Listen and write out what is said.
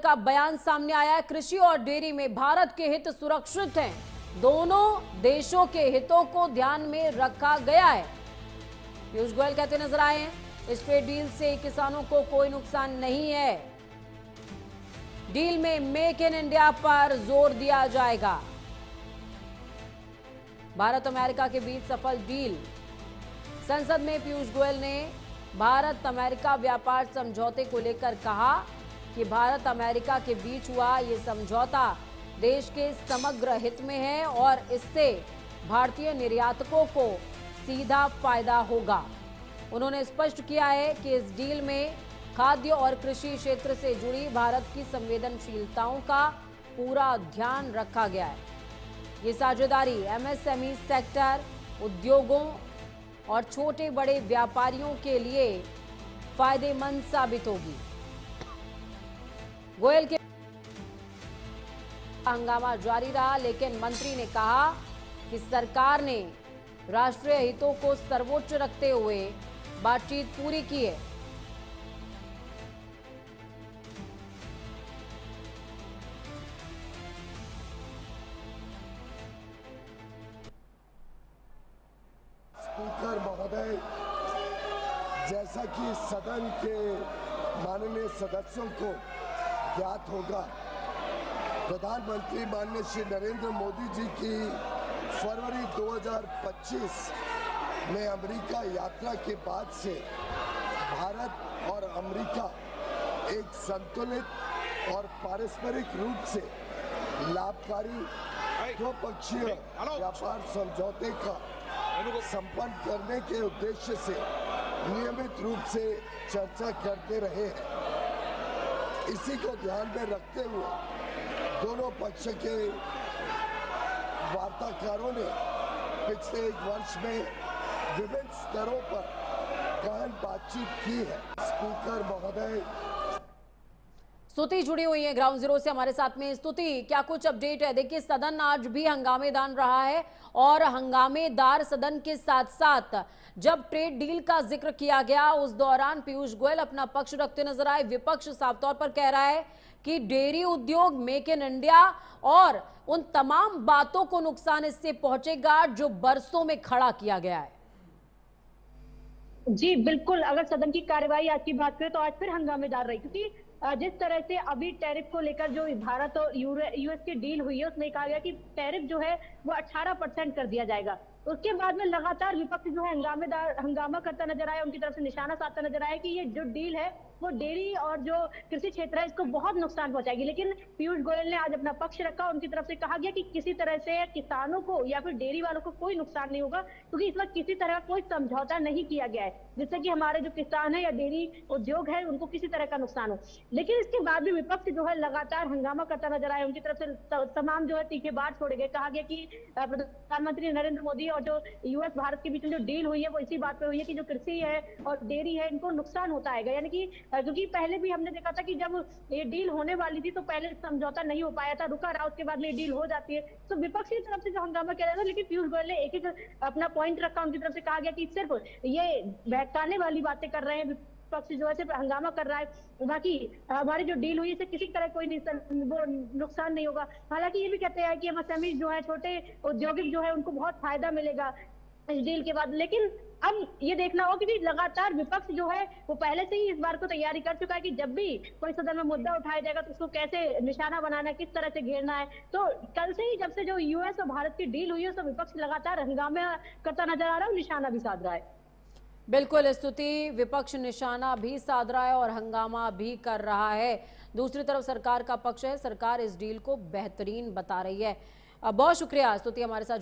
का बयान सामने आया है। कृषि और डेयरी में भारत के हित सुरक्षित हैं। दोनों देशों के हितों को ध्यान में रखा गया है। पीयूष गोयल कहते नजर आए हैं, इस ट्रेड डील से किसानों को कोई नुकसान नहीं है। डील में मेक इन इंडिया पर जोर दिया जाएगा। भारत अमेरिका के बीच सफल डील। संसद में पीयूष गोयल ने भारत अमेरिका व्यापार समझौते को लेकर कहा कि भारत अमेरिका के बीच हुआ ये समझौता देश के समग्र हित में है और इससे भारतीय निर्यातकों को सीधा फायदा होगा। उन्होंने स्पष्ट किया है कि इस डील में खाद्य और कृषि क्षेत्र से जुड़ी भारत की संवेदनशीलताओं का पूरा ध्यान रखा गया है। ये साझेदारी एमएसएमई सेक्टर, उद्योगों और छोटे बड़े व्यापारियों के लिए फायदेमंद साबित होगी। गोयल के हंगामा जारी रहा, लेकिन मंत्री ने कहा कि सरकार ने राष्ट्रीय हितों को सर्वोच्च रखते हुए बातचीत पूरी की है। स्पीकर महोदय, जैसा कि सदन के माननीय सदस्यों को ज्ञात होगा, प्रधानमंत्री माननीय श्री नरेंद्र मोदी जी की फरवरी 2025 में अमेरिका यात्रा के बाद से भारत और अमेरिका एक संतुलित और पारस्परिक रूप से लाभकारी द्विपक्षीय व्यापार समझौते का संपन्न करने के उद्देश्य से नियमित रूप से चर्चा करते रहे हैं। इसी को ध्यान में रखते हुए दोनों पक्ष के वार्ताकारों ने पिछले एक वर्ष में विभिन्न स्तरों पर गहन बातचीत की है। स्पीकर महोदय, स्तुति जुड़ी हुई है ग्राउंड जीरो से हमारे साथ में। स्तुति, क्या कुछ अपडेट है? देखिए, सदन आज भी हंगामेदार रहा है और हंगामेदार सदन के साथ साथ जब ट्रेड डील का जिक्र किया गया उस दौरान पीयूष गोयल अपना पक्ष रखते नजर आए। विपक्ष साफ तौर पर कह रहा है कि डेयरी उद्योग, मेक इन इंडिया और उन तमाम बातों को नुकसान इससे पहुंचेगा जो बरसों में खड़ा किया गया है। जी बिल्कुल, अगर सदन की कार्यवाही आज की बात करें तो आज फिर हंगामेदार रही, क्योंकि जिस तरह से अभी टैरिफ को लेकर जो भारत और यूएस की डील हुई है उसमें कहा गया कि टैरिफ जो है वो 18% कर दिया जाएगा। उसके बाद में लगातार विपक्ष जो है हंगामा करता नजर आया, उनकी तरफ से निशाना साधता नजर आया कि ये जो डील है वो डेयरी और जो कृषि क्षेत्र है इसको बहुत नुकसान पहुंचाएगी। लेकिन पीयूष गोयल ने आज अपना पक्ष रखा, उनकी तरफ से कहा गया कि किसी तरह से किसानों को या फिर डेयरी वालों को कोई नुकसान नहीं होगा, क्योंकि इस वक्त किसी तरह का कोई समझौता नहीं किया गया है जिससे कि हमारे जो किसान है या डेयरी उद्योग है उनको किसी तरह का नुकसान हो। लेकिन इसके बाद भी विपक्ष जो है लगातार हंगामा करता नजर आया, उनकी तरफ से तमाम जो है तीखे बात छोड़े गए। कहा गया कि प्रधानमंत्री नरेंद्र मोदी और जो यूएस भारत के बीच में जो डील हुई है वो इसी बात पे हुई है कि जो कृषि है और डेयरी है इनको नुकसान होता है, यानी कि क्योंकि पहले भी हमने देखा था कि जब ये डील होने वाली थी तो पहले समझौता नहीं हो पाया था, रुका रहा, उसके बाद में डील हो जाती है। तो विपक्ष की तरफ से जो हंगामा किया था, लेकिन पीयूष गोयल ने एक एक अपना पॉइंट रखा। उनकी तरफ से कहा गया कि सिर्फ ये बहकाने वाली बातें कर रहे हैं, विपक्ष जो है सिर्फ हंगामा कर रहा है, बाकी हमारी जो डील हुई है इससे किसी तरह कोई वो नुकसान नहीं होगा। हालांकि ये भी कहते हैं कि एमएसएमई जो है छोटे औद्योगिक जो है उनको बहुत फायदा मिलेगा इस डील के बाद। लेकिन अब ये देखना होगा कि लगातार विपक्ष जो है वो पहले से ही इस बार को तैयारी कर चुका है कि जब भी कोई सदन में मुद्दा उठाया जाएगा तो उसको कैसे निशाना बनाना है, किस तरह से घेरना है। तो कल से ही जब से जो यूएस और भारत की डील हुई है तो विपक्ष लगातार हंगामा करता नजर आ रहा है और निशाना भी साध रहा है। बिल्कुल स्तुति, विपक्ष निशाना भी साध रहा है और हंगामा भी कर रहा है। दूसरी तरफ सरकार का पक्ष है, सरकार इस डील को बेहतरीन बता रही है। बहुत शुक्रिया स्तुति हमारे साथ जुड़ने